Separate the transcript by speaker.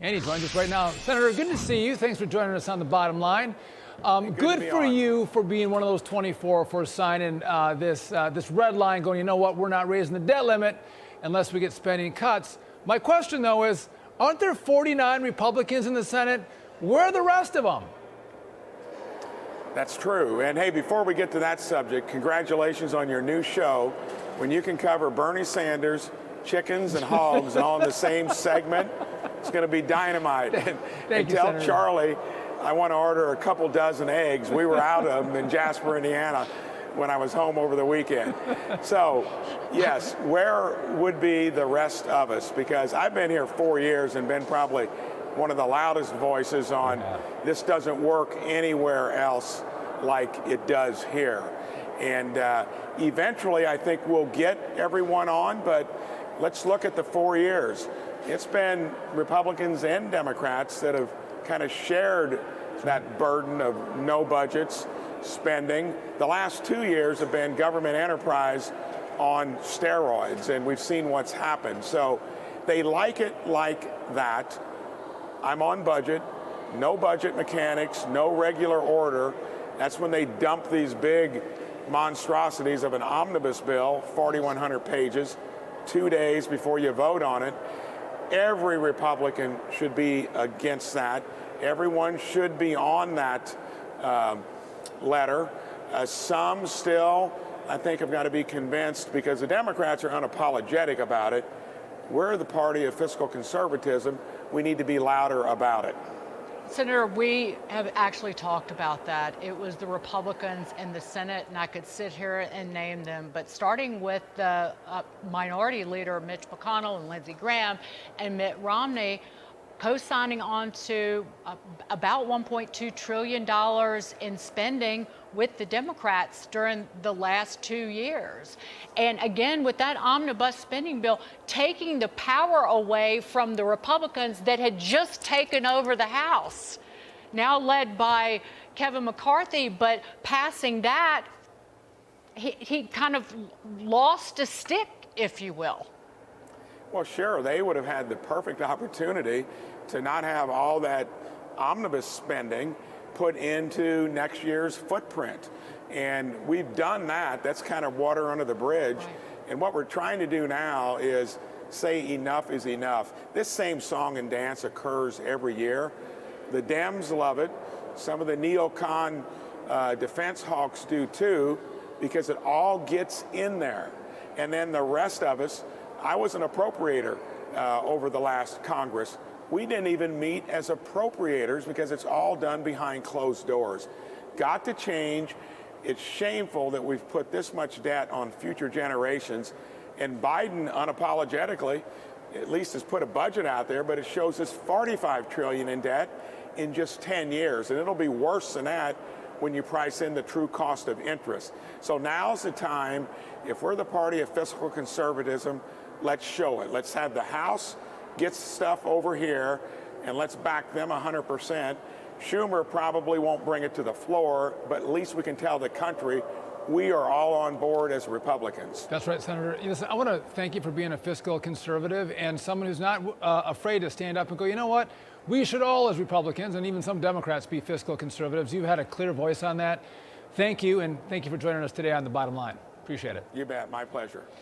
Speaker 1: And he joins us right now. Senator, good to see you. Thanks for joining us on the bottom line. Good for you for being one of those 24 for signing this red line going, you know what, we're not raising the debt limit unless we get spending cuts. My question, though, is aren't there 49 Republicans in the Senate? Where are the rest of them?
Speaker 2: That's true. And hey, before we get to that subject, congratulations on your new show. When you can cover Bernie Sanders, chickens, and hogs all in the same segment, it's going to be dynamite.
Speaker 1: Thank you,
Speaker 2: tell
Speaker 1: Senator.
Speaker 2: Charlie I want to order a couple dozen eggs. We were out of them in Jasper, Indiana when I was home over the weekend. So, yes, where would be the rest of us? Because I've been here 4 years and been probably one of the loudest voices on this doesn't work anywhere else like it does here. And eventually, I think we'll get everyone on, but let's look at the 4 years. It's been Republicans and Democrats that have kind of shared that burden of no budgets, spending. The last 2 years have been government enterprise on steroids, and we've seen what's happened. So they like it like that. I'm on budget, no budget mechanics, no regular order. That's when they dump these big monstrosities of an omnibus bill, 4,100 pages, 2 days before you vote on it. Every Republican should be against that. Everyone should be on that letter. Some still, I think, have got to be convinced because the Democrats are unapologetic about it. We're the party of fiscal conservatism. We need to be louder about it.
Speaker 3: Senator, we have actually talked about that. It was the Republicans in the Senate, and I could sit here and name them, but starting with the minority leader, Mitch McConnell and Lindsey Graham, and Mitt Romney, co-signing on to about $1.2 trillion in spending with the Democrats during the last 2 years. And again, with that omnibus spending bill, taking the power away from the Republicans that had just taken over the House, now led by Kevin McCarthy, but passing that, he kind of lost a stick, if you will.
Speaker 2: Well, sure, they would have had the perfect opportunity to not have all that omnibus spending put into next year's footprint. And we've done that. That's kind of water under the bridge. Right. And what we're trying to do now is say enough is enough. This same song and dance occurs every year. The Dems love it. Some of the neocon defense hawks do too, because it all gets in there. And then the rest of us, I was an appropriator over the last Congress. We didn't even meet as appropriators because it's all done behind closed doors. Got to change. It's shameful that we've put this much debt on future generations. And Biden, unapologetically, at least has put a budget out there, but it shows us $45 trillion in debt in just 10 years. And it'll be worse than that when you price in the true cost of interest. So now's the time. If we're the party of fiscal conservatism, let's show it. Let's have the House get stuff over here, and let's back them 100%. Schumer probably won't bring it to the floor, but at least we can tell the country we are all on board as Republicans.
Speaker 1: That's right, Senator. Listen, I want to thank you for being a fiscal conservative and someone who's not afraid to stand up and go, you know what? We should all, as Republicans, and even some Democrats, be fiscal conservatives. You've had a clear voice on that. Thank you, and thank you for joining us today on The Bottom Line. Appreciate it.
Speaker 2: You bet. My pleasure.